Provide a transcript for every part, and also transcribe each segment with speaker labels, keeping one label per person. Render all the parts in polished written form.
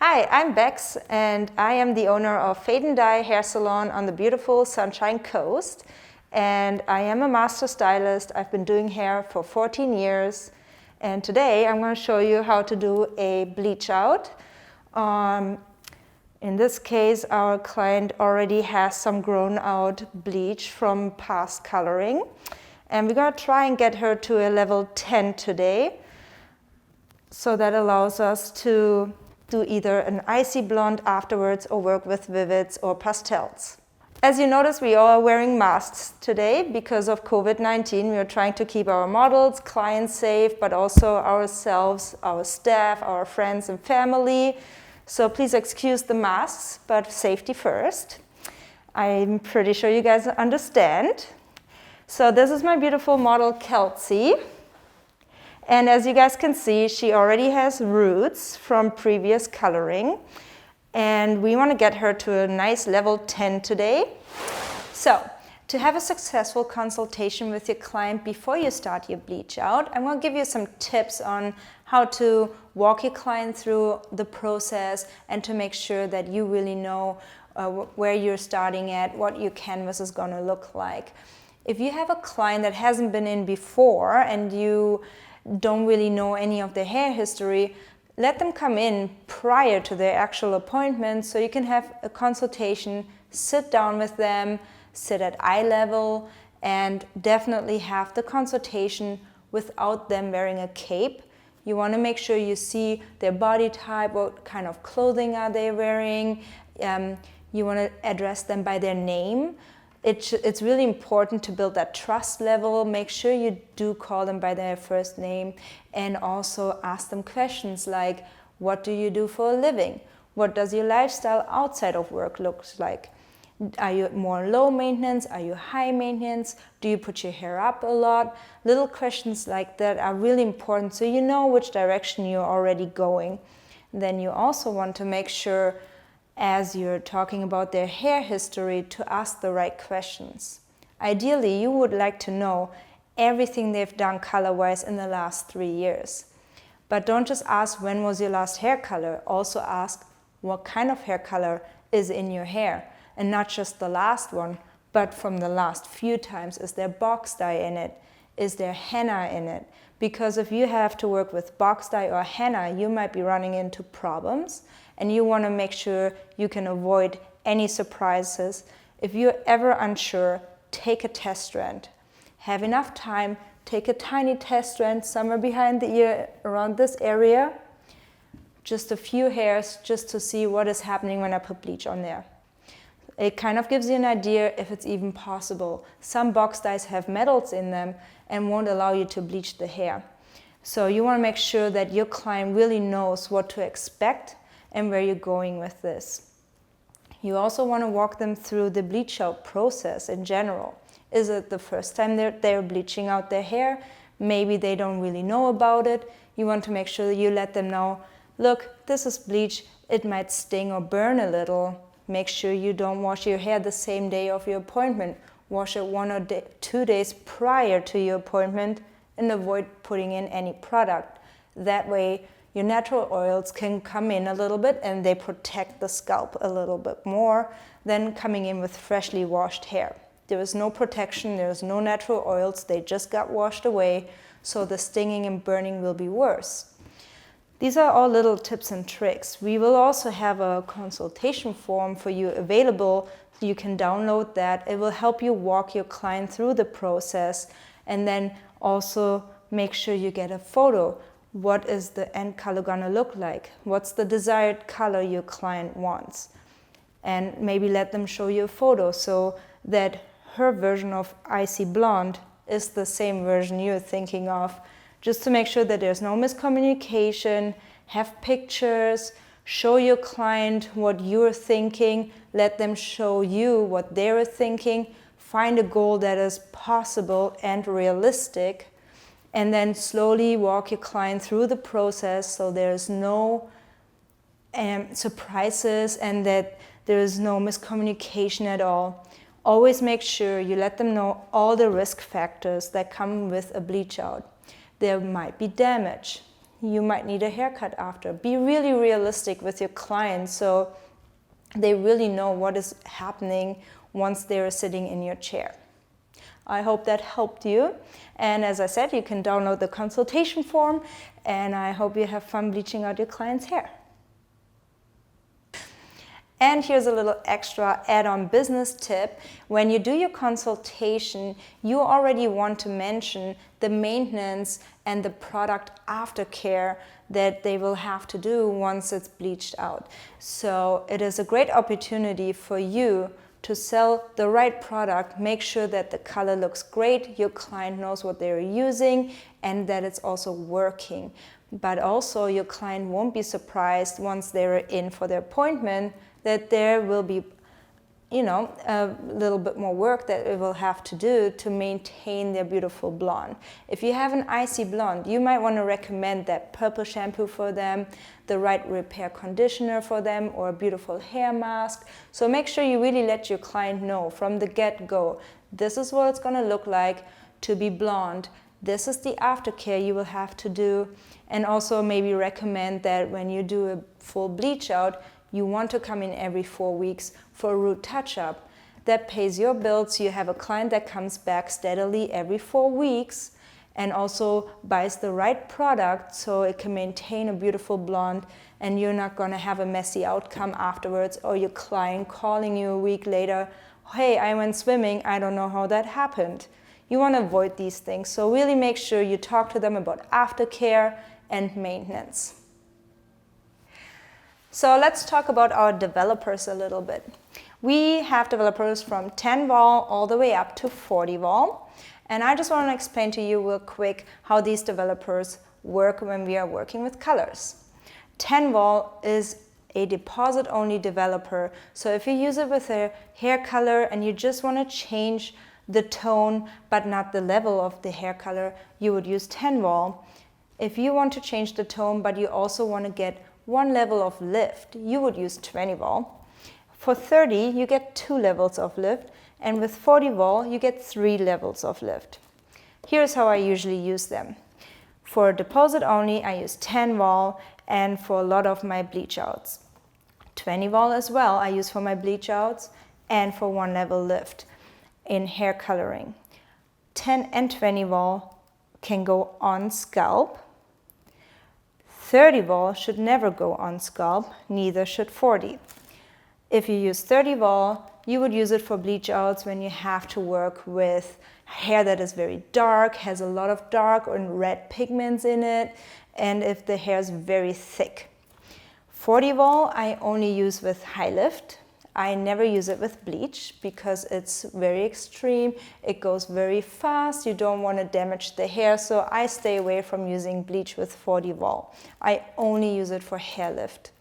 Speaker 1: Hi, I'm Bex and I am the owner of Fade and Dye Hair Salon on the beautiful Sunshine Coast. And I am a master stylist. I've been doing hair for 14 years. And today I'm going to show you how to do a bleach out. In this case, our client already has some grown out bleach from past coloring. And we're going to try and get her to a level 10 today. So that allows us to do either an icy blonde afterwards or work with vivids or pastels. As you notice, we all are wearing masks today because of COVID-19. We are trying to keep our models, clients safe, but also ourselves, our staff, our friends and family. So please excuse the masks, but safety first. I'm pretty sure you guys understand. So this is my beautiful model, Kelsey. And as you guys can see, she already has roots from previous coloring. And we want to get her to a nice level 10 today. So to have a successful consultation with your client before you start your bleach out, I'm going to give you some tips on how to walk your client through the process and to make sure that you really know where you're starting at, what your canvas is going to look like. If you have a client that hasn't been in before and you don't really know any of their hair history, let them come in prior to their actual appointment so you can have a consultation, sit down with them, sit at eye level, and definitely have the consultation without them wearing a cape. You want to make sure you see their body type, what kind of clothing are they wearing. You want to address them by their name. It's really important to build that trust level. Make sure you do call them by their first name and also ask them questions like, what do you do for a living? What does your lifestyle outside of work look like? Are you more low maintenance? Are you high maintenance? Do you put your hair up a lot? Little questions like that are really important so you know which direction you're already going. Then you also want to make sure, as you're talking about their hair history, to ask the right questions. Ideally, you would like to know everything they've done color-wise in the last 3 years. But don't just ask when was your last hair color, also ask what kind of hair color is in your hair. And not just the last one, but from the last few times. Is there box dye in it? Is there henna in it? Because if you have to work with box dye or henna, you might be running into problems. And you want to make sure you can avoid any surprises. If you're ever unsure, take a test strand. Have enough time, take a tiny test strand somewhere behind the ear, around this area. Just a few hairs, just to see what is happening when I put bleach on there. It kind of gives you an idea if it's even possible. Some box dyes have metals in them and won't allow you to bleach the hair. So you want to make sure that your client really knows what to expect and where you're going with this. You also want to walk them through the bleach out process in general. Is it the first time they're bleaching out their hair? Maybe they don't really know about it. You want to make sure that you let them know, look, this is bleach. It might sting or burn a little. Make sure you don't wash your hair the same day of your appointment. Wash it 1 or 2 days prior to your appointment and avoid putting in any product. That way, your natural oils can come in a little bit and they protect the scalp a little bit more than coming in with freshly washed hair. There is no protection, there is no natural oils, they just got washed away, so the stinging and burning will be worse. These are all little tips and tricks. We will also have a consultation form for you available. You can download that. It will help you walk your client through the process and then also make sure you get a photo. What is the end color gonna look like? What's the desired color your client wants? And maybe let them show you a photo so that her version of icy blonde is the same version you're thinking of, just to make sure that there's no miscommunication. Have pictures, show your client what you're thinking, let them show you what they're thinking, find a goal that is possible and realistic, and then slowly walk your client through the process so there's no surprises and that there is no miscommunication at all. Always make sure you let them know all the risk factors that come with a bleach out. There might be damage. you might need a haircut after. Be really realistic with your clients so they really know what is happening once they're sitting in your chair. I hope that helped you. And as I said, you can download the consultation form, and I hope you have fun bleaching out your client's hair. And here's a little extra add-on business tip. When you do your consultation, you already want to mention the maintenance and the product aftercare that they will have to do once it's bleached out. So it is a great opportunity for you to sell the right product, make sure that the color looks great, your client knows what they're using, and that it's also working. But also your client won't be surprised once they're in for their appointment that there will be, a little bit more work that it will have to do to maintain their beautiful blonde. If you have an icy blonde, you might want to recommend that purple shampoo for them, the right repair conditioner for them, or a beautiful hair mask. So make sure you really let your client know from the get-go, this is what it's going to look like to be blonde. This is the aftercare you will have to do. And also maybe recommend that when you do a full bleach out, you want to come in every 4 weeks for a root touch-up. That pays your bills. You have a client that comes back steadily every 4 weeks and also buys the right product so it can maintain a beautiful blonde, and you're not going to have a messy outcome afterwards, or your client calling you a week later, hey, I went swimming, I don't know how that happened. You want to avoid these things. So really make sure you talk to them about aftercare and maintenance. So let's talk about our developers a little bit. We have developers from 10 vol all the way up to 40 vol. And I just want to explain to you real quick how these developers work when we are working with colors. 10 vol is a deposit-only developer. So if you use it with a hair color and you just want to change the tone but not the level of the hair color, you would use 10 vol. If you want to change the tone but you also want to get one level of lift, you would use 20 vol. For 30, you get 2 levels of lift, and with 40 vol, you get 3 levels of lift. Here's how I usually use them. For deposit only, I use 10 vol, and for a lot of my bleach outs. 20 vol as well, I use for my bleach outs, and for 1 level lift in hair coloring. 10 and 20 vol can go on scalp. 30 vol should never go on scalp, neither should 40. If you use 30 vol, you would use it for bleach outs when you have to work with hair that is very dark, has a lot of dark and red pigments in it, and if the hair is very thick. 40 vol I only use with high lift. I never use it with bleach because it's very extreme, it goes very fast, you don't want to damage the hair, so I stay away from using bleach with 40 vol. I only use it for hair lift.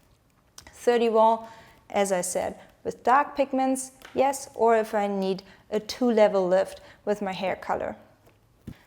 Speaker 1: 30 vol, as I said, with dark pigments, yes, or if I need a 2-level lift with my hair color.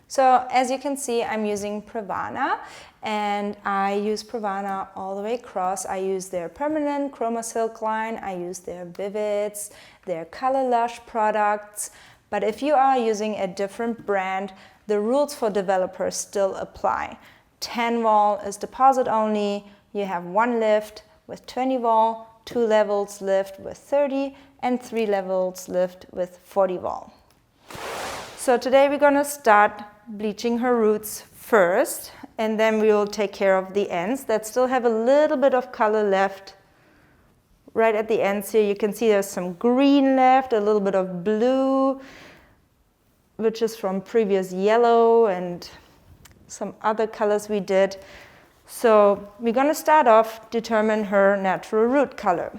Speaker 1: So as you can see, I'm using Pravana, and I use Pravana all the way across. I use their permanent Chroma Silk line, I use their Vivids, their Color Lush products. But if you are using a different brand, the rules for developers still apply. 10 vol is deposit only, you have 1 lift with 20 vol, 2 levels lift with 30, and 3 levels lift with 40 vol. So today we're going to start bleaching her roots first, and then we will take care of the ends that still have a little bit of color left. Right at the ends here you can see there's some green left, a little bit of blue, which is from previous yellow and some other colors we did. So we're going to start off, determine her natural root color.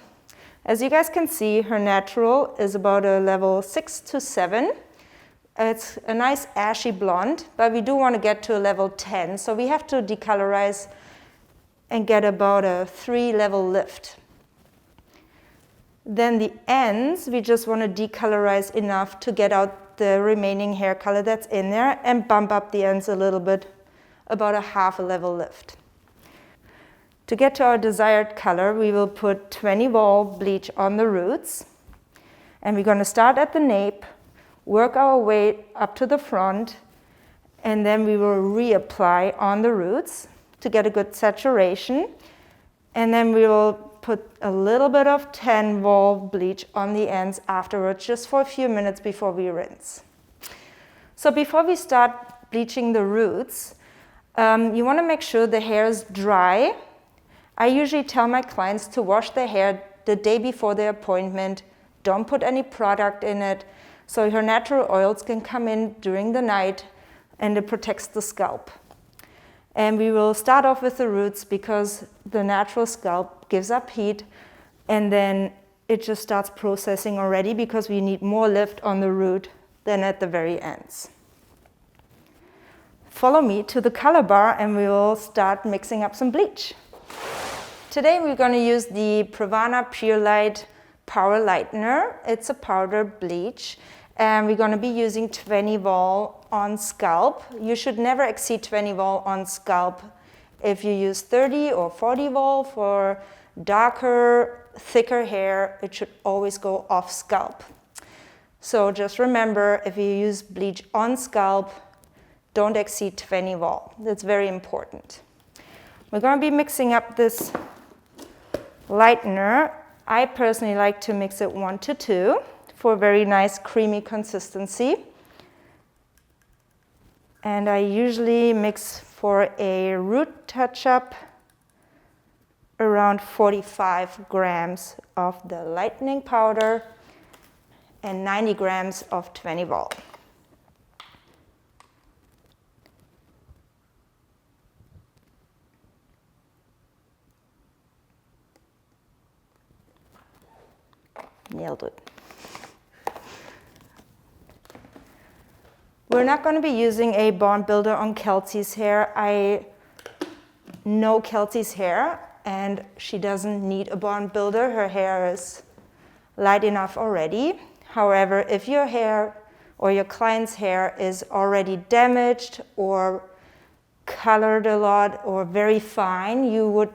Speaker 1: As you guys can see, her natural is about a level 6 to 7. It's a nice ashy blonde, but we do want to get to a level 10, so we have to decolorize and get about a 3-level lift. Then the ends, we just want to decolorize enough to get out the remaining hair color that's in there and bump up the ends a little bit, about a 1/2 level lift. To get to our desired color, we will put 20 vol bleach on the roots, and we're going to start at the nape, work our way up to the front, and then we will reapply on the roots. to get a good saturation. And then we will put a little bit of 10-vol bleach on the ends afterwards, just for a few minutes before we rinse. So before we start bleaching the roots, you want to make sure the hair is dry. I usually tell my clients to wash their hair the day before their appointment. Don't put any product in it, so your natural oils can come in during the night and it protects the scalp. And we will start off with the roots because the natural scalp gives up heat, and then it just starts processing already because we need more lift on the root than at the very ends. Follow me to the color bar and we will start mixing up some bleach. Today we're going to use the Pravana Pure Light Power Lightener. It's a powder bleach, and we're going to be using 20 vol on scalp. You should never exceed 20 vol on scalp. If you use 30 or 40 vol for darker, thicker hair, it should always go off scalp. So just remember, if you use bleach on scalp, don't exceed 20 vol. That's very important. We're going to be mixing up this lightener. I personally like to mix it 1 to 2 for a very nice creamy consistency. And I usually mix for a root touch-up around 45 grams of the lightening powder and 90 grams of 20 vol. Nailed it. We're not going to be using a bond builder on Kelsey's hair. I know Kelsey's hair, and she doesn't need a bond builder. Her hair is light enough already. However, if your hair or your client's hair is already damaged or colored a lot or very fine, you would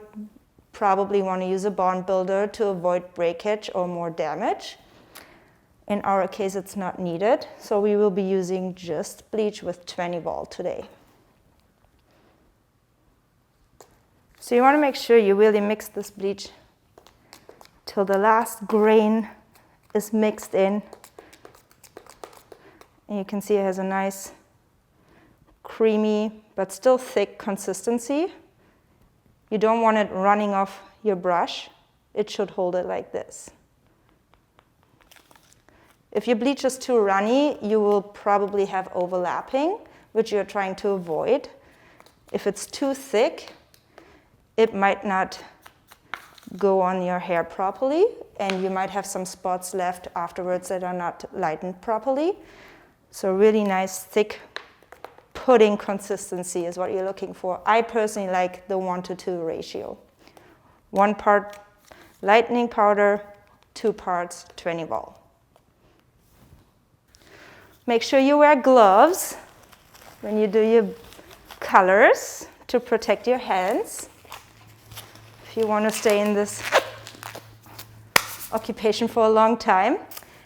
Speaker 1: probably want to use a bond builder to avoid breakage or more damage. In our case, it's not needed, so we will be using just bleach with 20 vol today. So you want to make sure you really mix this bleach till the last grain is mixed in. And you can see it has a nice creamy but still thick consistency. You don't want it running off your brush. It should hold it like this. If your bleach is too runny, you will probably have overlapping, which you're trying to avoid. If it's too thick, it might not go on your hair properly, and you might have some spots left afterwards that are not lightened properly. So really nice, thick pudding consistency is what you're looking for. I personally like the 1 to 2 ratio. 1 part lightening powder, 2 parts 20 vol. Make sure you wear gloves when you do your colors to protect your hands if you want to stay in this occupation for a long time.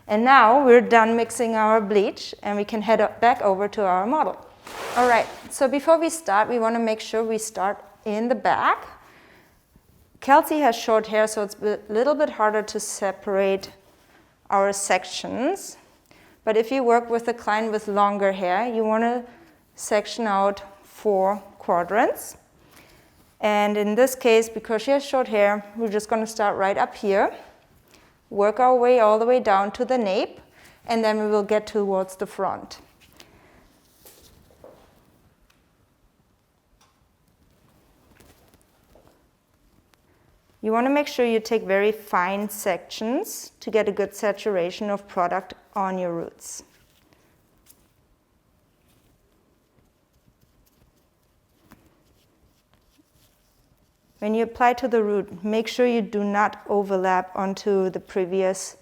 Speaker 1: And now we're done mixing our bleach and we can head back over to our model. All right, so before we start, we want to make sure we start in the back. Kelsey has short hair, so it's a little bit harder to separate our sections. But if you work with a client with longer hair, you want to section out 4 quadrants. And in this case, because she has short hair, we're just going to start right up here, work our way all the way down to the nape, and then we will get towards the front. You want to make sure you take very fine sections to get a good saturation of product on your roots. When you apply to the root, make sure you do not overlap onto the previous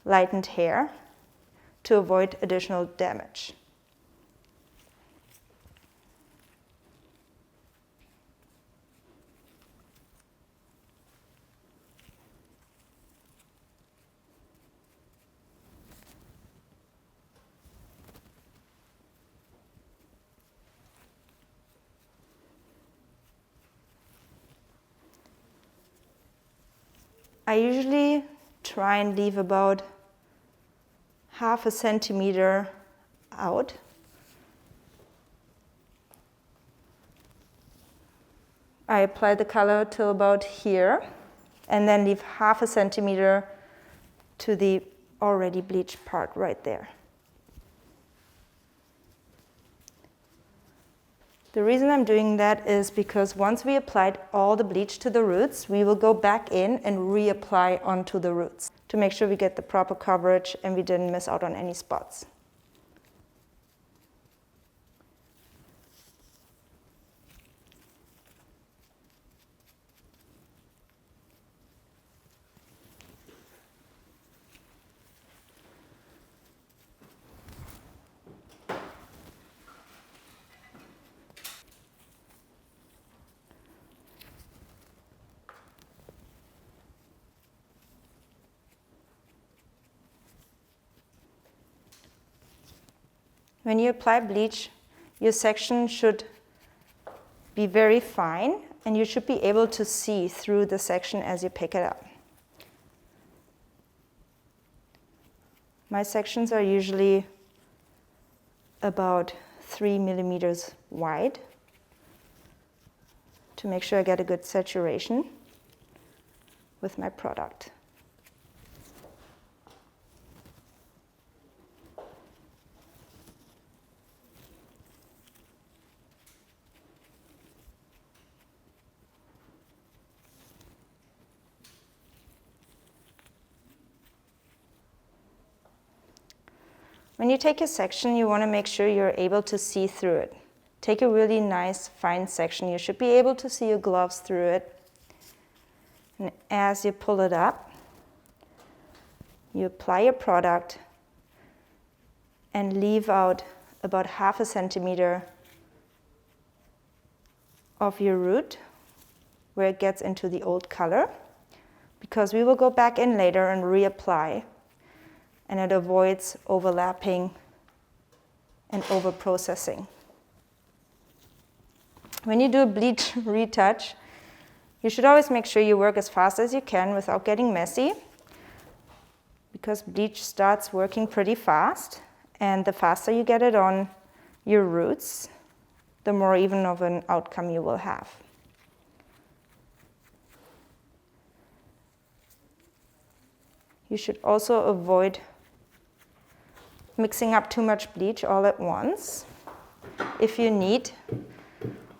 Speaker 1: lightened hair to avoid additional damage. I usually try and leave about ½ centimeter out. I apply the color till about here, and then leave ½ centimeter to the already bleached part right there. The reason I'm doing that is because once we applied all the bleach to the roots, we will go back in and reapply onto the roots to make sure we get the proper coverage and we didn't miss out on any spots. When you apply bleach, your section should be very fine, and you should be able to see through the section as you pick it up. My sections are usually about 3 millimeters wide to make sure I get a good saturation with my product. When you take a section, you want to make sure you're able to see through it. Take a really nice, fine section. You should be able to see your gloves through it. And as you pull it up, you apply your product and leave out about ½ centimeter of your root where it gets into the old color, because we will go back in later and reapply, and it avoids overlapping and over-processing. When you do a bleach retouch, you should always make sure you work as fast as you can without getting messy, because bleach starts working pretty fast, and the faster you get it on your roots, the more even of an outcome you will have. You should also avoid mixing up too much bleach all at once. If you need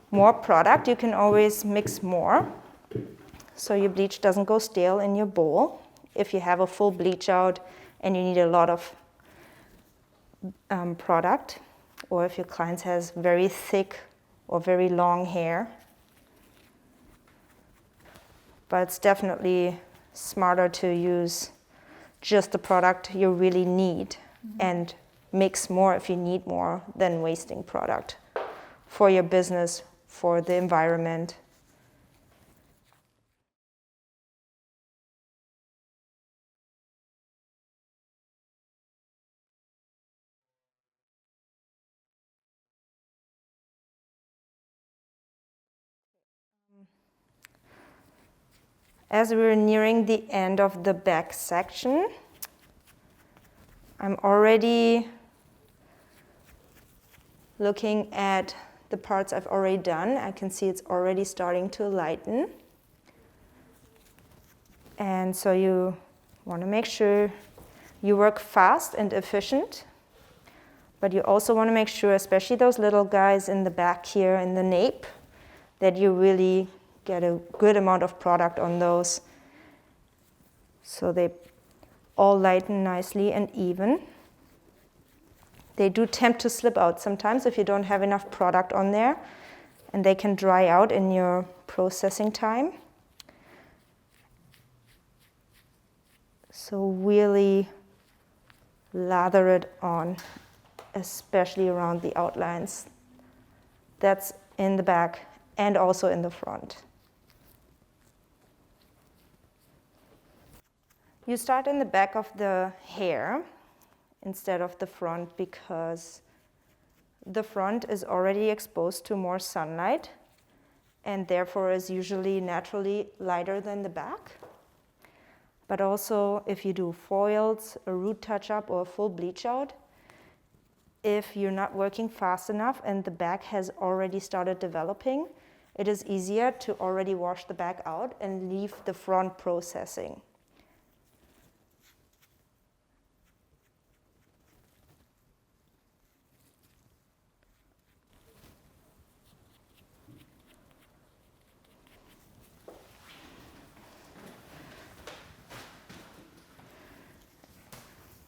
Speaker 1: more product, you can always mix more so your bleach doesn't go stale in your bowl. If you have a full bleach out and you need a lot of product, or if your client has very thick or very long hair. But it's definitely smarter to use just the product you really need and mix more if you need more than wasting product for your business, for the environment. As we're nearing the end of the back section, I'm already looking at the parts I've already done. I can see it's already starting to lighten. And so you want to make sure you work fast and efficient, but you also want to make sure, especially those little guys in the back here in the nape, that you really get a good amount of product on those so they all lighten nicely and even. They do tend to slip out sometimes if you don't have enough product on there, and they can dry out in your processing time. So really lather it on, especially around the outlines. That's in the back and also in the front. You start in the back of the hair instead of the front because the front is already exposed to more sunlight and therefore is usually naturally lighter than the back. But also if you do foils, a root touch-up, or a full bleach out, if you're not working fast enough and the back has already started developing, it is easier to already wash the back out and leave the front processing.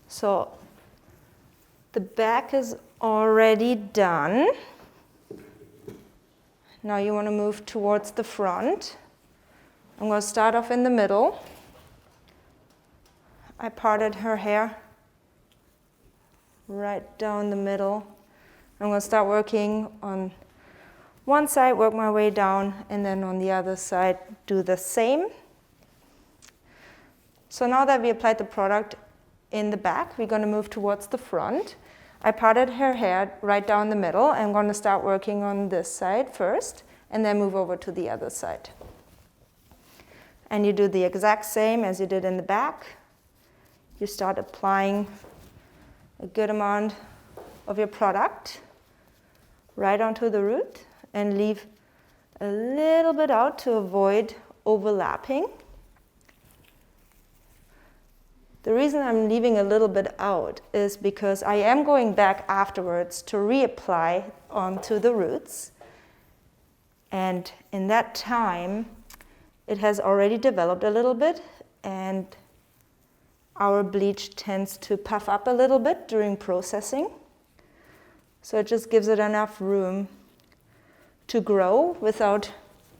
Speaker 1: So the back is already done. Now you want to move towards the front. I'm going to start off in the middle. I parted her hair right down the middle. I'm going to start working on one side, work my way down, and then on the other side do the same. So now that we applied the product in the back, we're going to move towards the front. I parted her hair right down the middle. I'm going to start working on this side first and then move over to the other side. And you do the exact same as you did in the back. You start applying a good amount of your product right onto the root and leave a little bit out to avoid overlapping. The reason I'm leaving a little bit out is because I am going back afterwards to reapply onto the roots. And in that time, it has already developed a little bit, and our bleach tends to puff up a little bit during processing. So it just gives it enough room to grow without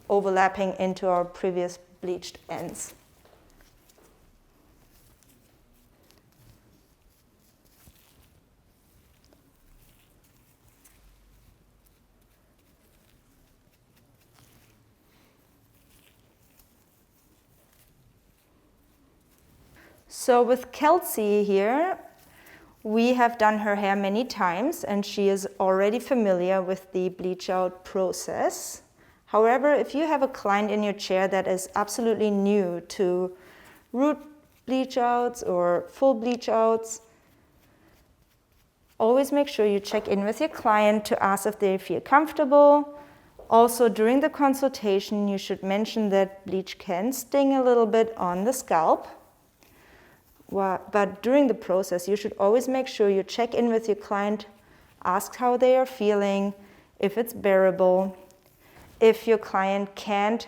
Speaker 1: overlapping into our previous bleached ends. So with Kelsey here, we have done her hair many times and she is already familiar with the bleach out process. However, if you have a client in your chair that is absolutely new to root bleach outs or full bleach outs, always make sure you check in with your client to ask if they feel comfortable. Also, during the consultation, you should mention that bleach can sting a little bit on the scalp. But during the process, you should always make sure you check in with your client, ask how they are feeling, if it's bearable. If your client can't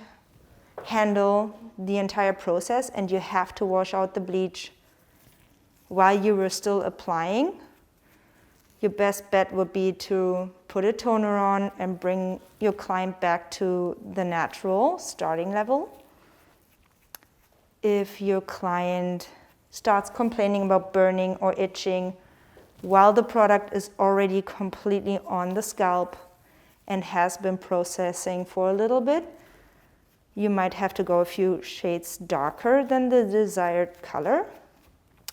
Speaker 1: handle the entire process and you have to wash out the bleach while you were still applying, your best bet would be to put a toner on and bring your client back to the natural starting level. If your client starts complaining about burning or itching while the product is already completely on the scalp and has been processing for a little bit, you might have to go a few shades darker than the desired color,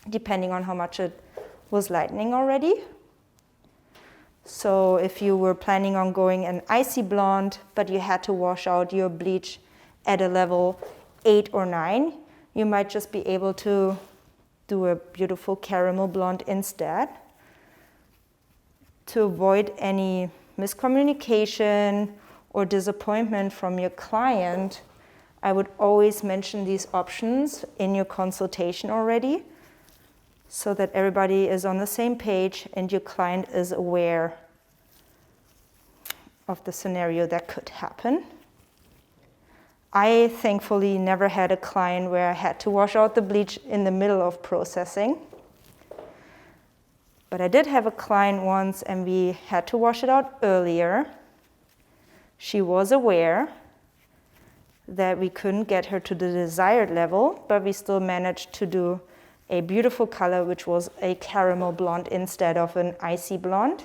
Speaker 1: depending on how much it was lightening already. So if you were planning on going an icy blonde, but you had to wash out your bleach at a level 8 or 9, you might just be able to do a beautiful caramel blonde instead. To avoid any miscommunication or disappointment from your client, I would always mention these options in your consultation already so that everybody is on the same page and your client is aware of the scenario that could happen. I thankfully never had a client where I had to wash out the bleach in the middle of processing. But I did have a client once and we had to wash it out earlier. She was aware that we couldn't get her to the desired level, but we still managed to do a beautiful color, which was a caramel blonde instead of an icy blonde.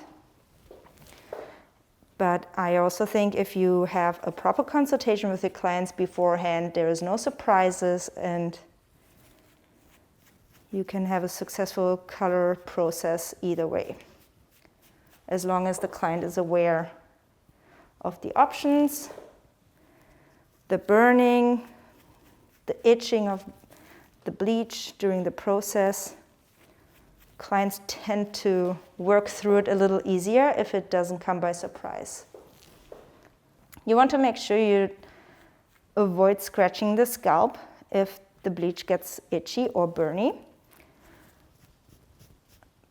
Speaker 1: But I also think if you have a proper consultation with your clients beforehand, there is no surprises and you can have a successful color process either way, as long as the client is aware of the options, the burning, the itching of the bleach during the process. Clients tend to work through it a little easier if it doesn't come by surprise. You want to make sure you avoid scratching the scalp if the bleach gets itchy or burny,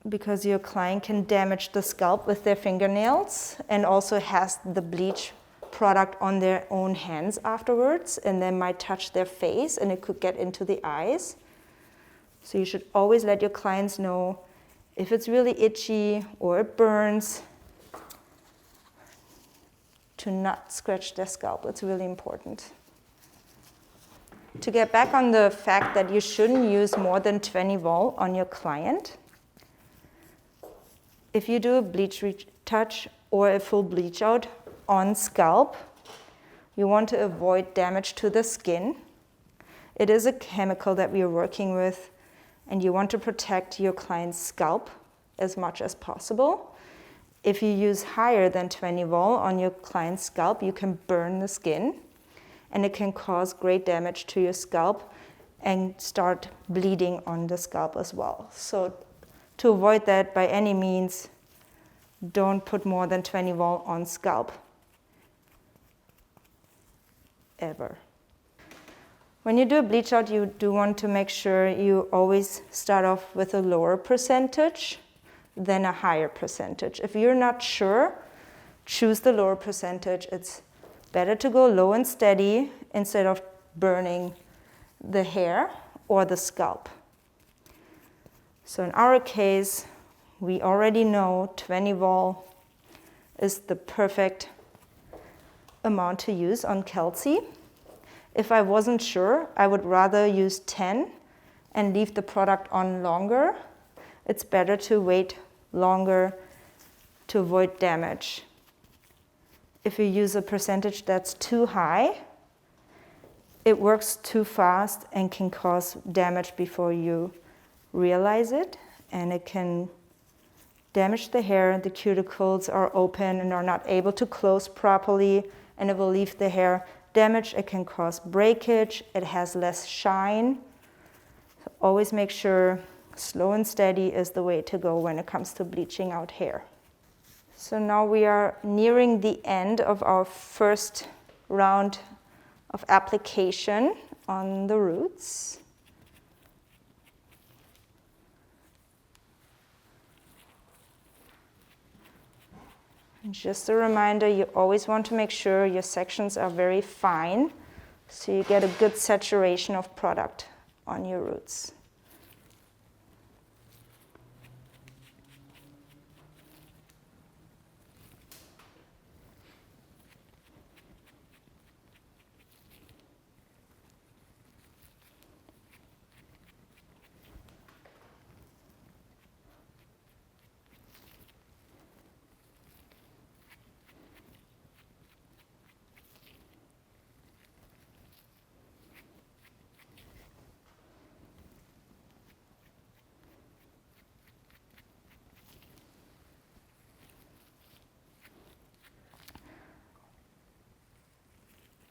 Speaker 1: because your client can damage the scalp with their fingernails and also has the bleach product on their own hands afterwards, and then might touch their face and it could get into the eyes. So you should always let your clients know if it's really itchy or it burns to not scratch their scalp. It's really important. To get back on the fact that you shouldn't use more than 20 vol on your client, if you do a bleach retouch or a full bleach out on scalp, you want to avoid damage to the skin. It is a chemical that we are working with, and you want to protect your client's scalp as much as possible. If you use higher than 20 vol on your client's scalp, you can burn the skin, and it can cause great damage to your scalp and start bleeding on the scalp as well. So to avoid that, by any means, don't put more than 20 vol on scalp, ever. When you do a bleach out, you do want to make sure you always start off with a lower percentage than a higher percentage. If you're not sure, choose the lower percentage. It's better to go low and steady instead of burning the hair or the scalp. So in our case, we already know 20 vol is the perfect amount to use on Kelsey. If I wasn't sure, I would rather use 10 and leave the product on longer. It's better to wait longer to avoid damage. If you use a percentage that's too high, it works too fast and can cause damage before you realize it, and it can damage the hair. The cuticles are open and are not able to close properly, and it will leave the hair damaged. It can cause breakage. It has less shine. So always make sure slow and steady is the way to go when it comes to bleaching out hair. So now we are nearing the end of our first round of application on the roots. And just a reminder, you always want to make sure your sections are very fine so you get a good saturation of product on your roots.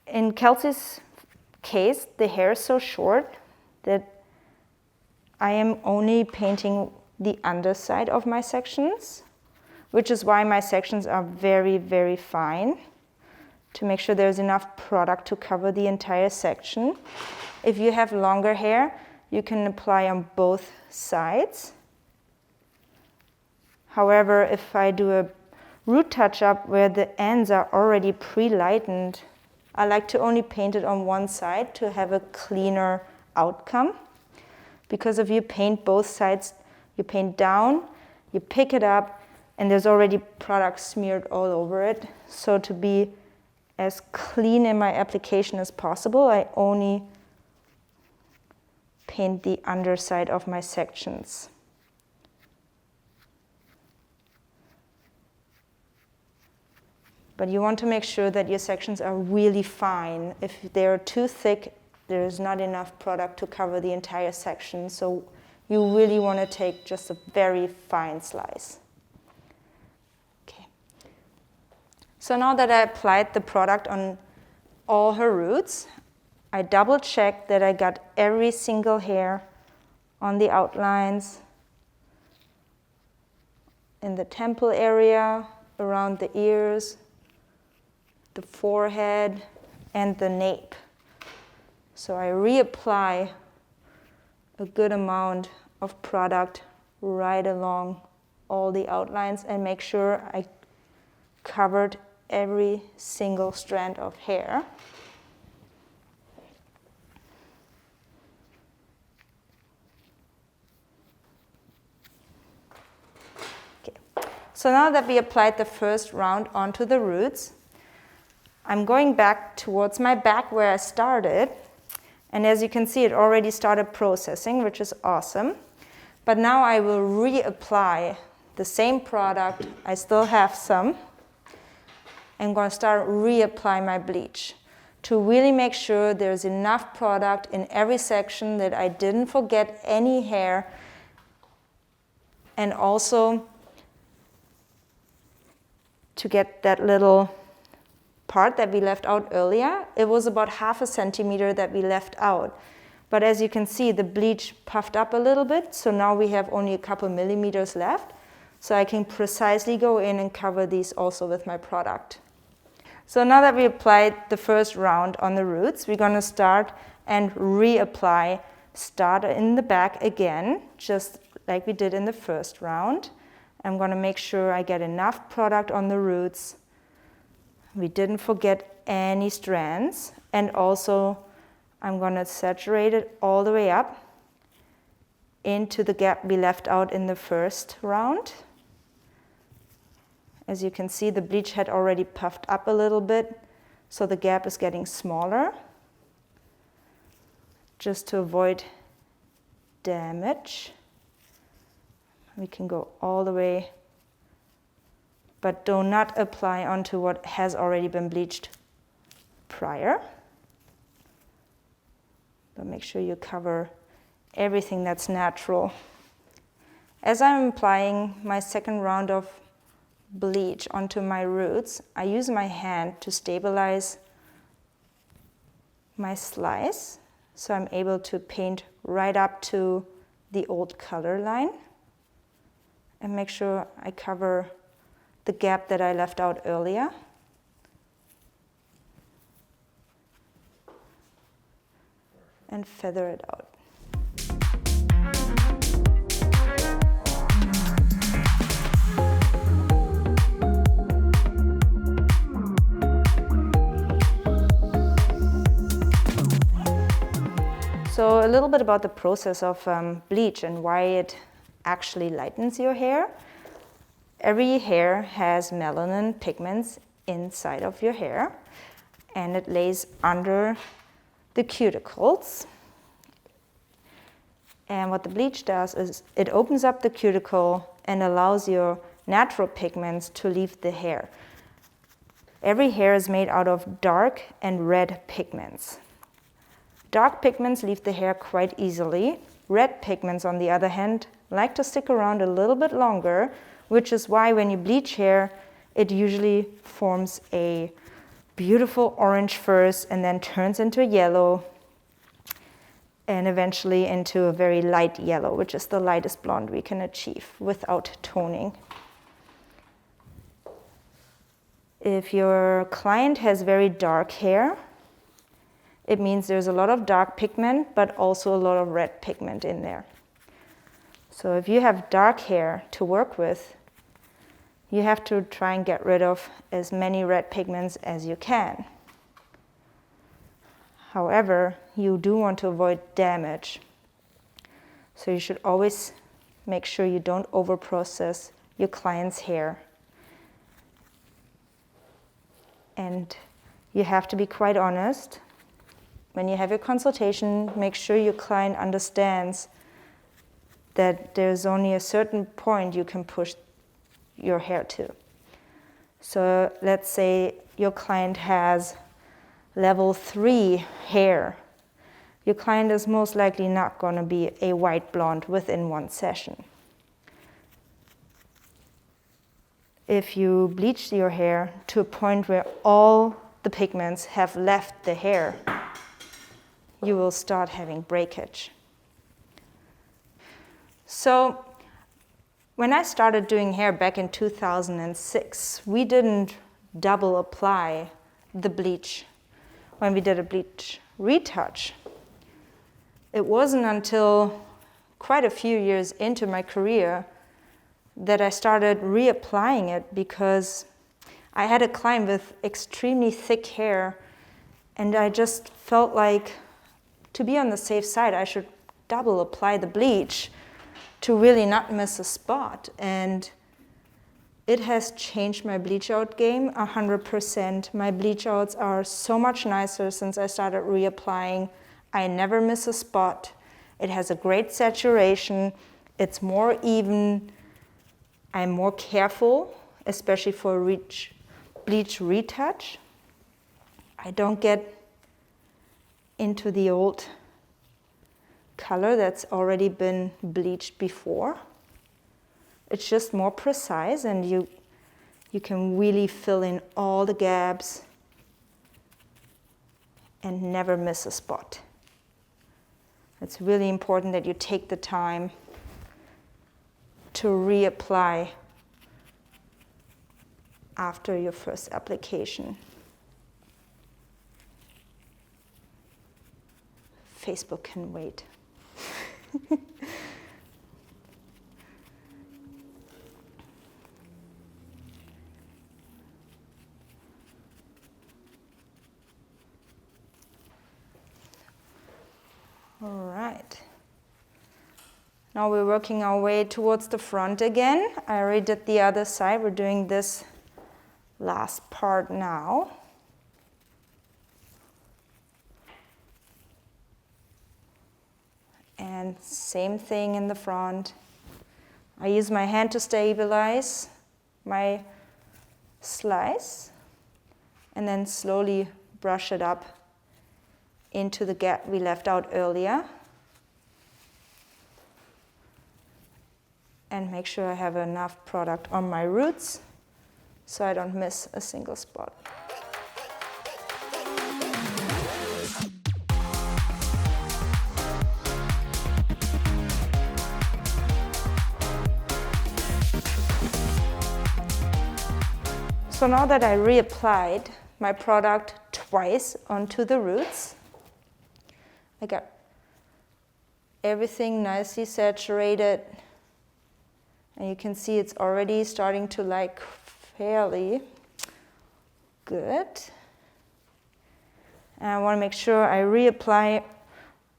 Speaker 1: In Kelsey's case, the hair is so short that I am only painting the underside of my sections, which is why my sections are very, very fine, to make sure there's enough product to cover the entire section. If you have longer hair, you can apply on both sides. However, if I do a root touch-up where the ends are already pre-lightened, I like to only paint it on one side to have a cleaner outcome. Because if you paint both sides, you paint down, you pick it up, and there's already product smeared all over it. So to be as clean in my application as possible, I only paint the underside of my sections. But you want to make sure that your sections are really fine. If they're too thick, there is not enough product to cover the entire section. So you really want to take just a very fine slice. Okay. So now that I applied the product on all her roots, I double check that I got every single hair on the outlines, in the temple area, around the ears, the forehead, and the nape. So I reapply a good amount of product right along all the outlines and make sure I covered every single strand of hair. Okay. So now that we applied the first round onto the roots, I'm going back towards my back where I started. And as you can see, it already started processing, which is awesome. But now I will reapply the same product. I still have some. I'm going to start reapply my bleach to really make sure there's enough product in every section that I didn't forget any hair. And also to get that little part that we left out earlier, it was about 0.5 centimeter that we left out. But as you can see, the bleach puffed up a little bit, so now we have only a couple millimeters left. So I can precisely go in and cover these also with my product. So now that we applied the first round on the roots, we're going to start and reapply. Start in the back again, just like we did in the first round. I'm going to make sure I get enough product on the roots. We didn't forget any strands, and also I'm going to saturate it all the way up into the gap we left out in the first round. As you can see, the bleach had already puffed up a little bit, so the gap is getting smaller, just to avoid damage. We can go all the way, but do not apply onto what has already been bleached prior. But make sure you cover everything that's natural. As I'm applying my second round of bleach onto my roots, I use my hand to stabilize my slice, so I'm able to paint right up to the old color line and make sure I cover the gap that I left out earlier. And feather it out. So a little bit about the process of bleach and why it actually lightens your hair. Every hair has melanin pigments inside of your hair, and it lays under the cuticles. And what the bleach does is it opens up the cuticle and allows your natural pigments to leave the hair. Every hair is made out of dark and red pigments. Dark pigments leave the hair quite easily. Red pigments, on the other hand, like to stick around a little bit longer, which is why when you bleach hair, it usually forms a beautiful orange first and then turns into yellow and eventually into a very light yellow, which is the lightest blonde we can achieve without toning. If your client has very dark hair, it means there's a lot of dark pigment, but also a lot of red pigment in there. So if you have dark hair to work with, you have to try and get rid of as many red pigments as you can. However, you do want to avoid damage. So you should always make sure you don't overprocess your client's hair. And you have to be quite honest. When you have your consultation, make sure your client understands that there's only a certain point you can push your hair to. So let's say your client has level 3 hair. Your client is most likely not going to be a white blonde within one session. If you bleach your hair to a point where all the pigments have left the hair, you will start having breakage. So when I started doing hair back in 2006, we didn't double apply the bleach when we did a bleach retouch. It wasn't until quite a few years into my career that I started reapplying it, because I had a client with extremely thick hair, and I just felt like, to be on the safe side, I should double apply the bleach to really not miss a spot. And it has changed my bleach out game 100%. My bleach outs are so much nicer since I started reapplying. I never miss a spot. It has a great saturation. It's more even. I'm more careful, especially for a bleach retouch. I don't get into the old color that's already been bleached before. It's just more precise, and you can really fill in all the gaps and never miss a spot. It's really important that you take the time to reapply after your first application. Facebook can wait. All right. Now we're working our way towards the front again. I already did the other side. We're doing this last part now. And same thing in the front. I use my hand to stabilize my slice and then slowly brush it up into the gap we left out earlier. And make sure I have enough product on my roots so I don't miss a single spot. So now that I reapplied my product twice onto the roots, I got everything nicely saturated, and you can see it's already starting to like fairly good. And I want to make sure I reapply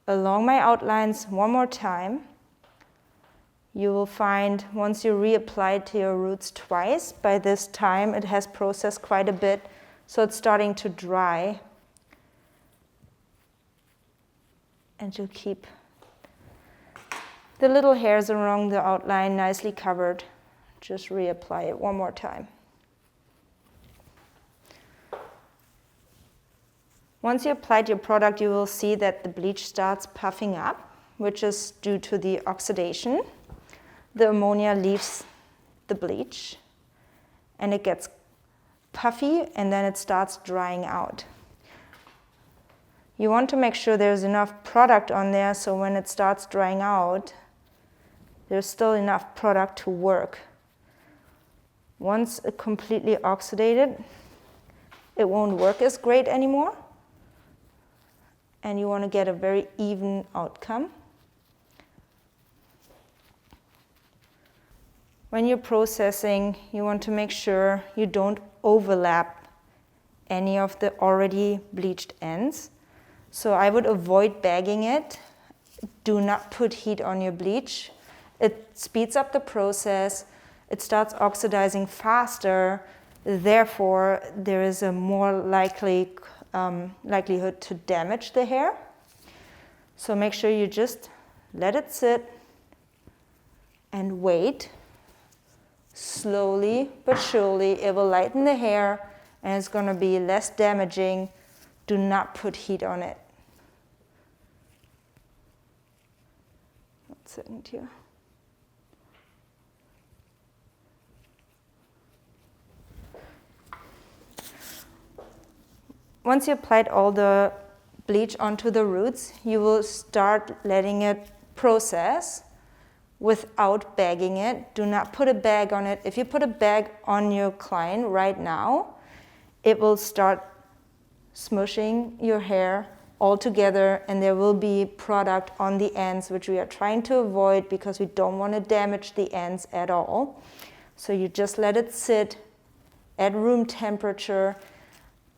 Speaker 1: along my outlines one more time. You will find once you reapply to your roots twice, by this time it has processed quite a bit, so it's starting to dry. And you'll keep the little hairs along the outline nicely covered. Just reapply it one more time. Once you applied your product, you will see that the bleach starts puffing up, which is due to the oxidation. The ammonia leaves the bleach, and it gets puffy, and then it starts drying out. You want to make sure there's enough product on there so when it starts drying out, there's still enough product to work. Once it completely oxidated, it won't work as great anymore, and you want to get a very even outcome. When you're processing, you want to make sure you don't overlap any of the already bleached ends. So I would avoid bagging it. Do not put heat on your bleach. It speeds up the process. It starts oxidizing faster. Therefore, there is a more likelihood to damage the hair. So make sure you just let it sit and wait. Slowly but surely, it will lighten the hair and it's going to be less damaging. Do not put heat on it. Let's sit into here. Once you applied all the bleach onto the roots, you will start letting it process without bagging it. Do not put a bag on it. If you put a bag on your client right now, it will start smushing your hair all together, and there will be product on the ends, which we are trying to avoid because we don't want to damage the ends at all. So you just let it sit at room temperature.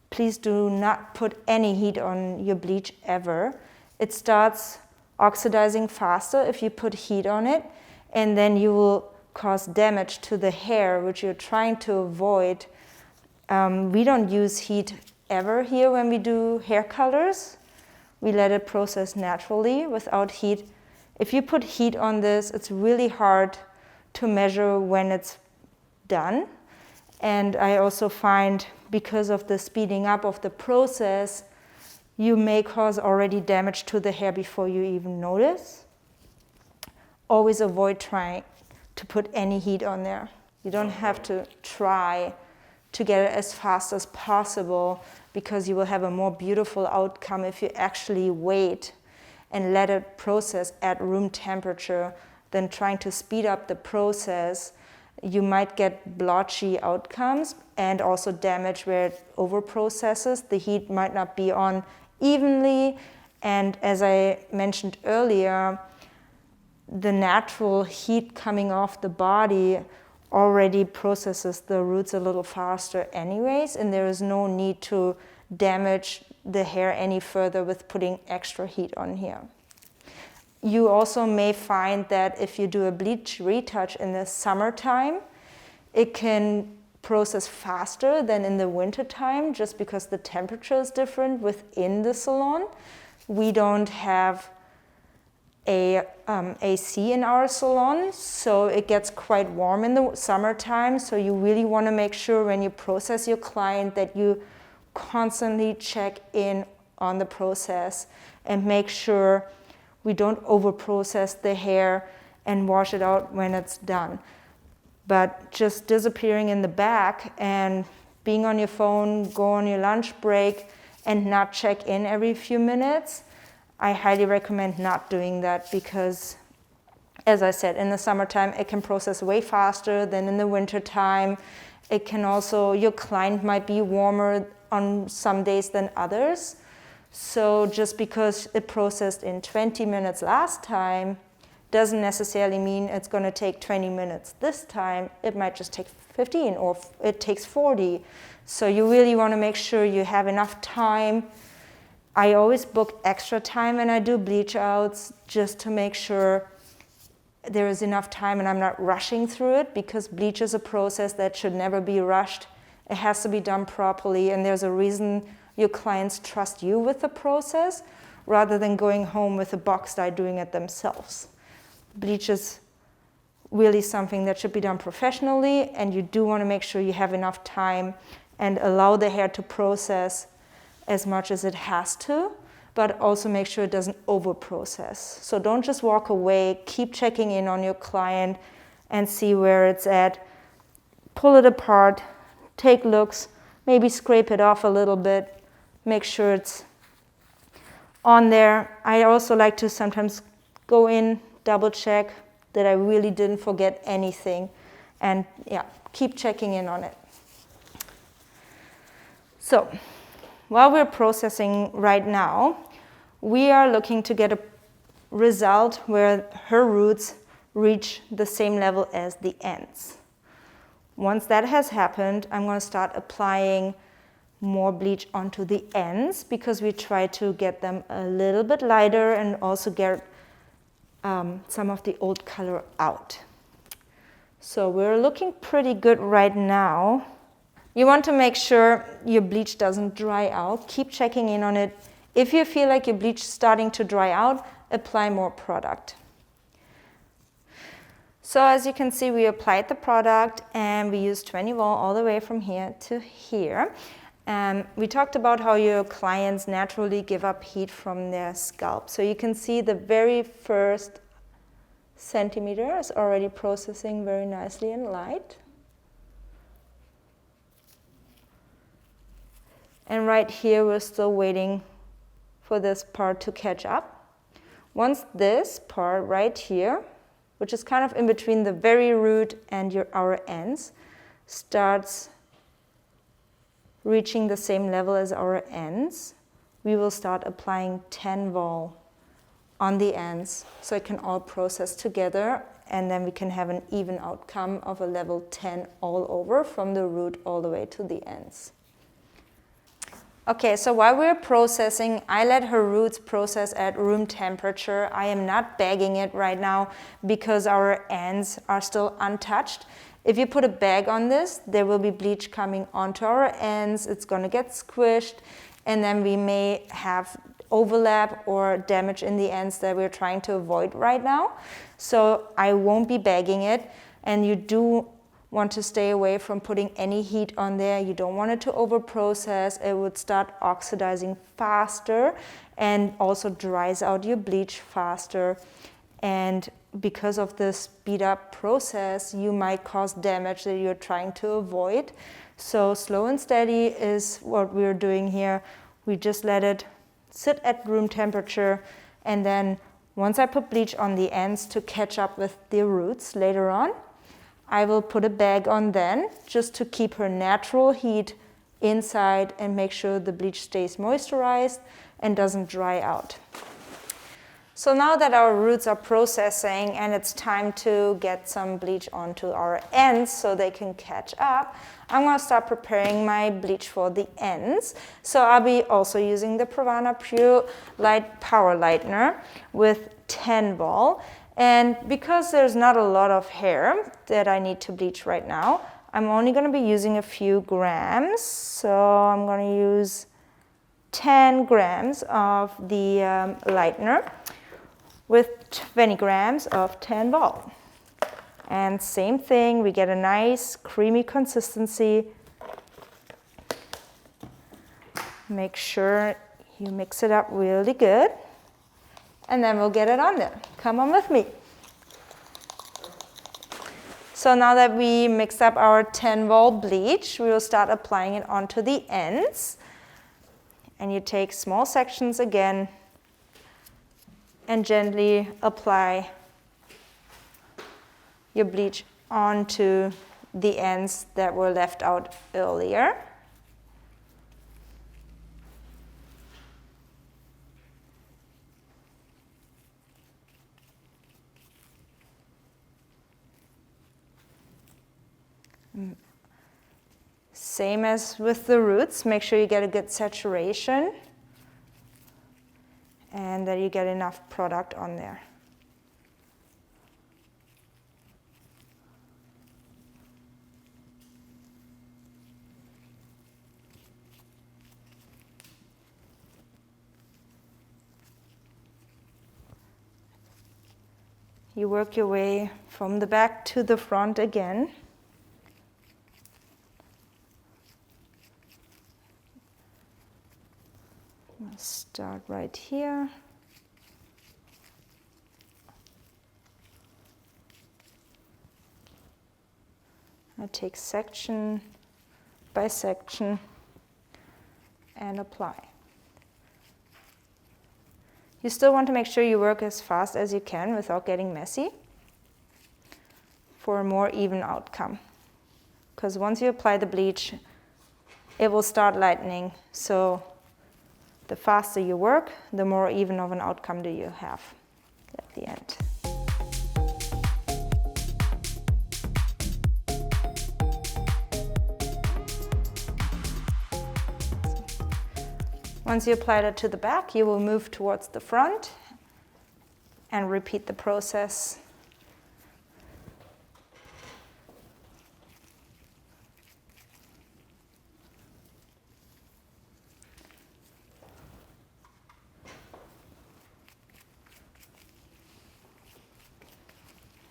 Speaker 1: Please do not put any heat on your bleach ever. It starts oxidizing faster if you put heat on it, and then you will cause damage to the hair, which you're trying to avoid. We don't use heat ever here when we do hair colors. We let it process naturally without heat. If you put heat on this, it's really hard to measure when it's done. And I also find, because of the speeding up of the process, you may cause already damage to the hair before you even notice. Always avoid trying to put any heat on there. You don't have to try to get it as fast as possible, because you will have a more beautiful outcome if you actually wait and let it process at room temperature than trying to speed up the process. You might get blotchy outcomes and also damage where it overprocesses. The heat might not be on evenly, and as I mentioned earlier, the natural heat coming off the body already processes the roots a little faster anyways, and there is no need to damage the hair any further with putting extra heat on here. You also may find that if you do a bleach retouch in the summertime, it can process faster than in the wintertime, just because the temperature is different within the salon. We don't have AC in our salon, so it gets quite warm in the summertime. So you really want to make sure when you process your client that you constantly check in on the process and make sure we don't over-process the hair and wash it out when it's done. But just disappearing in the back and being on your phone, go on your lunch break, and not check in every few minutes, I highly recommend not doing that, because, as I said, in the summertime it can process way faster than in the wintertime. It can also, your client might be warmer on some days than others. So just because it processed in 20 minutes last time doesn't necessarily mean it's going to take 20 minutes this time. It might just take 15, or it takes 40. So you really want to make sure you have enough time. I always book extra time when I do bleach outs, just to make sure there is enough time and I'm not rushing through it, because bleach is a process that should never be rushed. It has to be done properly, and there's a reason your clients trust you with the process rather than going home with a box dye doing it themselves. Bleach is really something that should be done professionally, and you do want to make sure you have enough time and allow the hair to process as much as it has to, but also make sure it doesn't over-process. So don't just walk away, keep checking in on your client and see where it's at. Pull it apart, take looks, maybe scrape it off a little bit, make sure it's on there. I also like to sometimes go in, double check that I really didn't forget anything, and yeah, keep checking in on it. So, while we're processing right now, we are looking to get a result where her roots reach the same level as the ends. Once that has happened, I'm going to start applying more bleach onto the ends, because we try to get them a little bit lighter and also get some of the old color out. So we're looking pretty good right now. You want to make sure your bleach doesn't dry out. Keep checking in on it. If you feel like your bleach is starting to dry out, apply more product. So as you can see, we applied the product and we used 20 vol all the way from here to here. We talked about how your clients naturally give up heat from their scalp. So you can see the very first centimeter is already processing very nicely and light. And right here, we're still waiting for this part to catch up. Once this part right here, which is kind of in between the very root and our ends, starts reaching the same level as our ends, we will start applying 10 vol on the ends so it can all process together, and then we can have an even outcome of a level 10 all over from the root all the way to the ends. Okay, so while we're processing, I let her roots process at room temperature. I am not bagging it right now because our ends are still untouched. If you put a bag on this, there will be bleach coming onto our ends. It's going to get squished, and then we may have overlap or damage in the ends that we're trying to avoid right now. So I won't be bagging it, and you do want to stay away from putting any heat on there. You don't want it to over-process. It would start oxidizing faster and also dries out your bleach faster. And because of this speed up process, you might cause damage that you're trying to avoid. So slow and steady is what we're doing here. We just let it sit at room temperature, and then once I put bleach on the ends to catch up with the roots later on, I will put a bag on then, just to keep her natural heat inside and make sure the bleach stays moisturized and doesn't dry out. So now that our roots are processing and it's time to get some bleach onto our ends so they can catch up, I'm going to start preparing my bleach for the ends. So I'll be also using the Pravana Pure Light Power Lightener with 10 vol. And because there's not a lot of hair that I need to bleach right now, I'm only going to be using a few grams. So I'm going to use 10 grams of the lightener with 20 grams of 10 vol. And same thing, we get a nice creamy consistency. Make sure you mix it up really good. And then we'll get it on there. Come on with me. So now that we mixed up our 10 vol bleach, we will start applying it onto the ends. And you take small sections again and gently apply your bleach onto the ends that were left out earlier. Same as with the roots, make sure you get a good saturation and that you get enough product on there. You work your way from the back to the front again. I'll start right here. I take section by section and apply. You still want to make sure you work as fast as you can without getting messy for a more even outcome. Because once you apply the bleach, it will start lightening. So the faster you work, the more even of an outcome do you have at the end. Once you apply that to the back, you will move towards the front and repeat the process.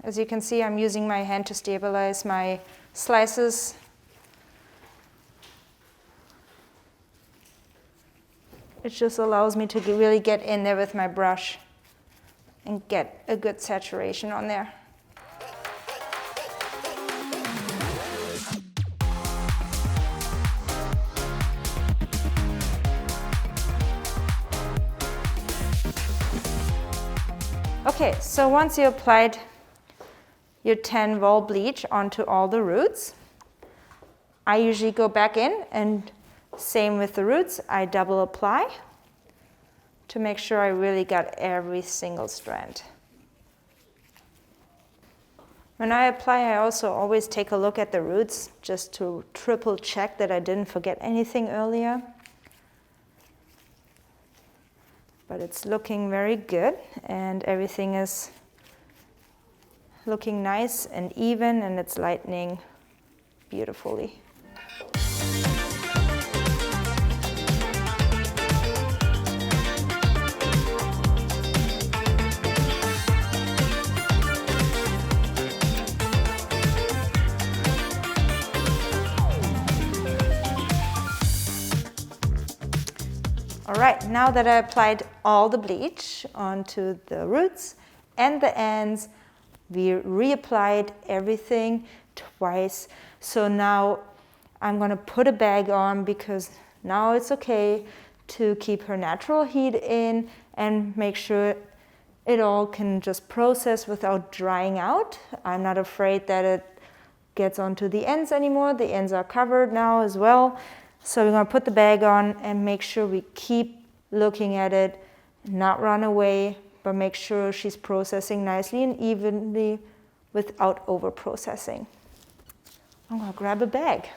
Speaker 1: As you can see, I'm using my hand to stabilize my slices. It just allows me to really get in there with my brush and get a good saturation on there. Okay, so once you applied your 10 vol bleach onto all the roots, I usually go back in, and same with the roots, I double apply to make sure I really got every single strand. When I apply, I also always take a look at the roots just to triple check that I didn't forget anything earlier. But it's looking very good, and everything is looking nice and even, and it's lightening beautifully. All right, now that I applied all the bleach onto the roots and the ends, we reapplied everything twice. So now I'm gonna put a bag on, because now it's okay to keep her natural heat in and make sure it all can just process without drying out. I'm not afraid that it gets onto the ends anymore. The ends are covered now as well. So we're gonna put the bag on and make sure we keep looking at it, not run away, but make sure she's processing nicely and evenly without over processing. I'm gonna grab a bag.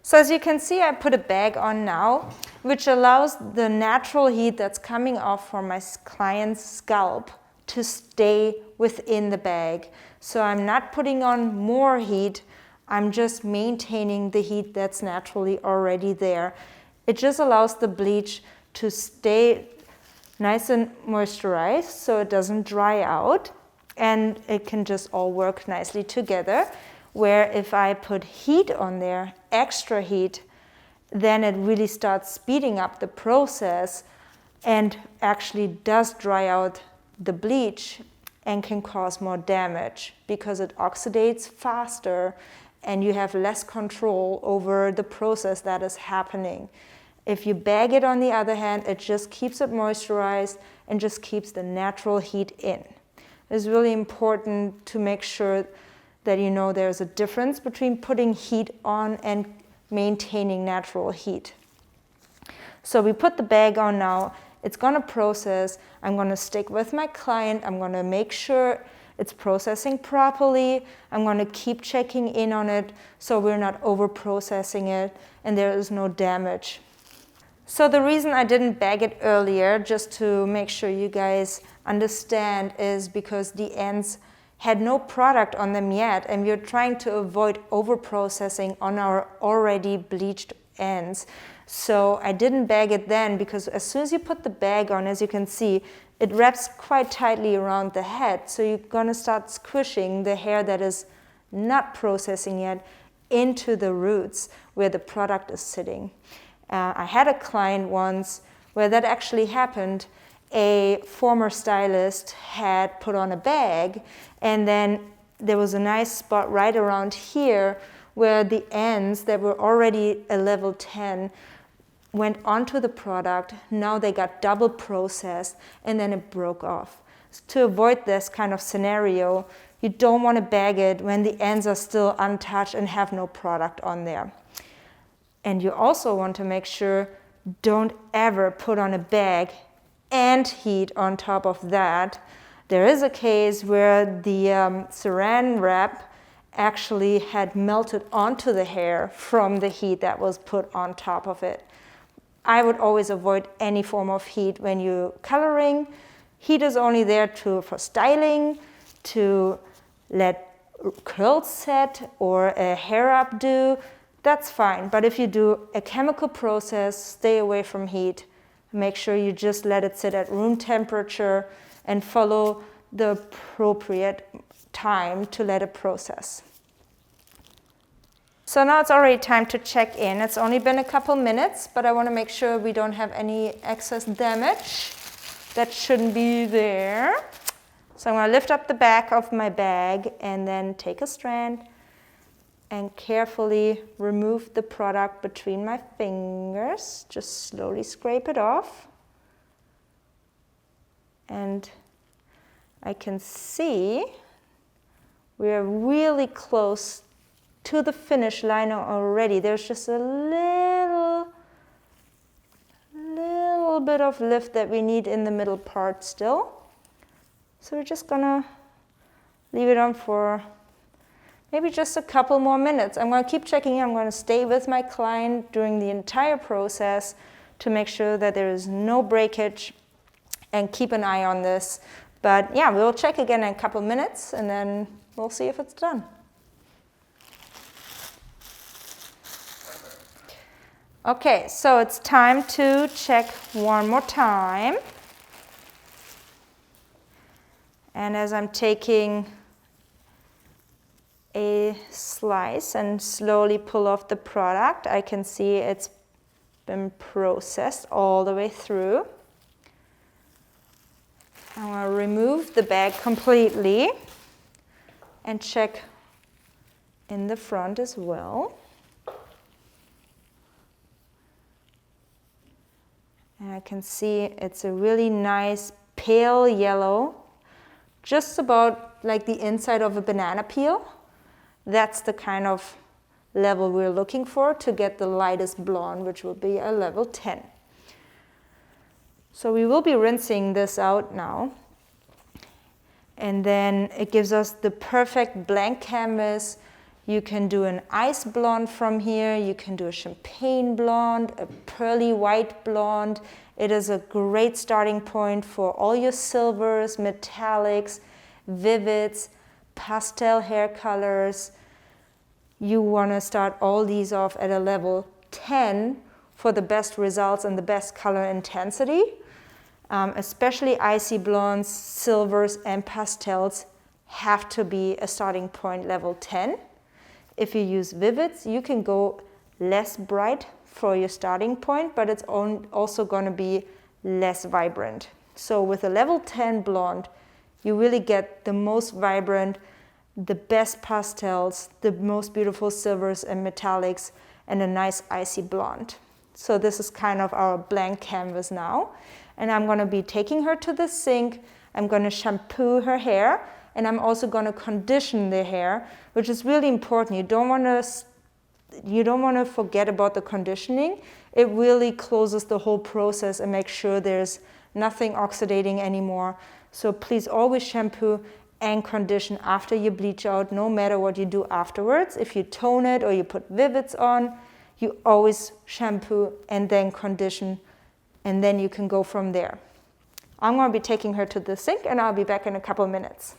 Speaker 1: So as you can see, I put a bag on now, which allows the natural heat that's coming off from my client's scalp to stay within the bag. So I'm not putting on more heat, I'm just maintaining the heat that's naturally already there. It just allows the bleach to stay nice and moisturized so it doesn't dry out, and it can just all work nicely together. Where if I put heat on there, extra heat, then it really starts speeding up the process and actually does dry out the bleach and can cause more damage because it oxidates faster and you have less control over the process that is happening. If you bag it, on the other hand, it just keeps it moisturized and just keeps the natural heat in. It's really important to make sure that you know there's a difference between putting heat on and maintaining natural heat. So we put the bag on now. It's gonna process. I'm gonna stick with my client. I'm gonna make sure it's processing properly. I'm gonna keep checking in on it so we're not over processing it and there is no damage. So the reason I didn't bag it earlier, just to make sure you guys understand, is because the ends had no product on them yet, and we're trying to avoid over-processing on our already bleached ends. So I didn't bag it then, because as soon as you put the bag on, as you can see, it wraps quite tightly around the head. So you're gonna start squishing the hair that is not processing yet into the roots where the product is sitting. I had a client once where that actually happened. A former stylist had put on a bag, and then there was a nice spot right around here where the ends that were already a level 10 went onto the product. Now they got double processed, and then it broke off. To avoid this kind of scenario, you don't want to bag it when the ends are still untouched and have no product on there. And you also want to make sure, don't ever put on a bag and heat on top of that. There is a case where the saran wrap actually had melted onto the hair from the heat that was put on top of it. I would always avoid any form of heat when you're coloring. Heat is only there for styling, to let curls set or a hair updo. That's fine, but if you do a chemical process, stay away from heat. Make sure you just let it sit at room temperature and follow the appropriate time to let it process. So now it's already time to check in. It's only been a couple minutes, but I want to make sure we don't have any excess damage that shouldn't be there. So I'm going to lift up the back of my bag and then take a strand and carefully remove the product between my fingers. Just slowly scrape it off. And I can see we are really close to the finish line already. There's just a little bit of lift that we need in the middle part still. So we're just gonna leave it on for maybe just a couple more minutes. I'm gonna keep checking. I'm gonna stay with my client during the entire process to make sure that there is no breakage, and keep an eye on this. But yeah, we'll check again in a couple minutes and then we'll see if it's done. Okay, so it's time to check one more time. And as I'm taking a slice and slowly pull off the product, I can see it's been processed all the way through. I'm going to remove the bag completely and check in the front as well. And I can see it's a really nice pale yellow, just about like the inside of a banana peel. That's the kind of level we're looking for to get the lightest blonde, which will be a level 10. So we will be rinsing this out now. And then it gives us the perfect blank canvas. You can do an ice blonde from here. You can do a champagne blonde, a pearly white blonde. It is a great starting point for all your silvers, metallics, vivids, pastel hair colors. You want to start all these off at a level 10 for the best results and the best color intensity. Especially icy blondes, silvers, and pastels have to be a starting point level 10. If you use vivids, you can go less bright for your starting point, but it's also going to be less vibrant. So with a level 10 blonde, you really get the most vibrant, the best pastels, the most beautiful silvers and metallics, and a nice icy blonde. So this is kind of our blank canvas now. And I'm going to be taking her to the sink. I'm going to shampoo her hair, and I'm also going to condition the hair, which is really important. You don't want to forget about the conditioning. It really closes the whole process and makes sure there's nothing oxidating anymore. So please always shampoo and condition after you bleach out, no matter what you do afterwards. If you tone it or you put vivids on, you always shampoo and then condition, and then you can go from there. I'm going to be taking her to the sink, and I'll be back in a couple minutes.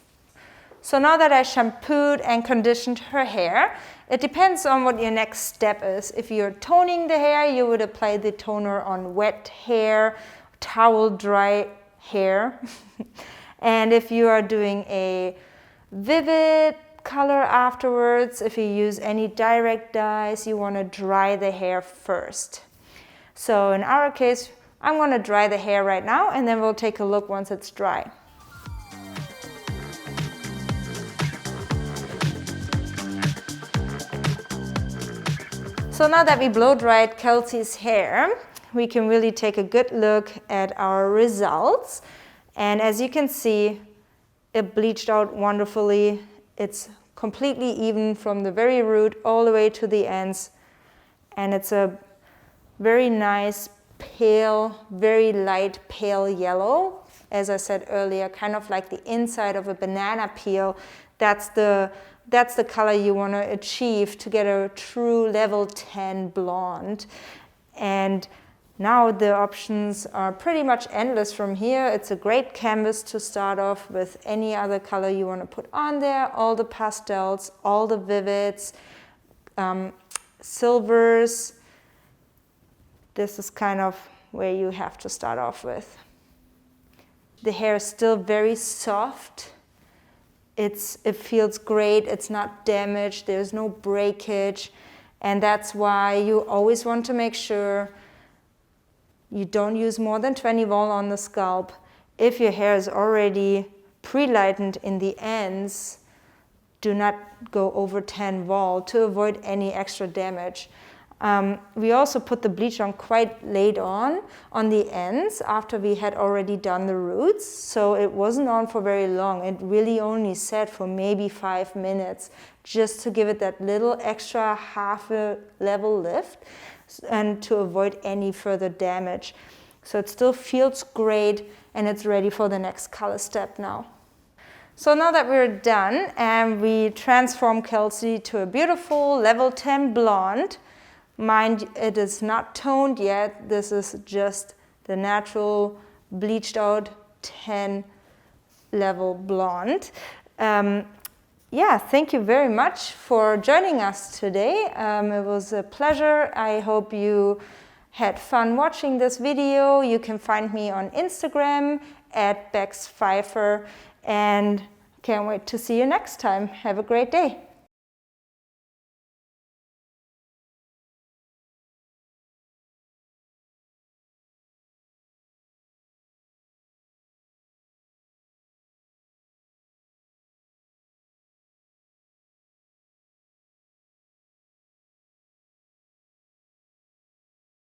Speaker 1: So now that I shampooed and conditioned her hair, it depends on what your next step is. If you're toning the hair, you would apply the toner on wet hair, towel dry hair. And if you are doing a vivid color afterwards, if you use any direct dyes, you want to dry the hair first. So in our case, I'm going to dry the hair right now, and then we'll take a look once it's dry. So now that we blow dried Kelsey's hair, we can really take a good look at our results. And as you can see, it bleached out wonderfully. It's completely even from the very root all the way to the ends. And it's a very nice pale, very light pale yellow. As I said earlier, kind of like the inside of a banana peel. That's the color you want to achieve to get a true level 10 blonde. And now the options are pretty much endless from here. It's a great canvas to start off with any other color you want to put on there. All the pastels, all the vivids, silvers. This is kind of where you have to start off with. The hair is still very soft. It feels great. It's not damaged. There's no breakage. And that's why you always want to make sure you don't use more than 20 vol on the scalp. If your hair is already pre-lightened in the ends, do not go over 10 vol to avoid any extra damage. We also put the bleach on quite late on the ends after we had already done the roots, so it wasn't on for very long. It really only sat for maybe 5 minutes just to give it that little extra half a level lift and to avoid any further damage. So it still feels great and it's ready for the next color step now. So now that we're done and we transform Kelsey to a beautiful level 10 blonde, mind, it is not toned yet. This is just the natural bleached out 10 level blonde. Yeah, thank you very much for joining us today. It was a pleasure. I hope you had fun watching this video. You can find me on Instagram @Pfeiffer, and can't wait to see you next time. Have a great day.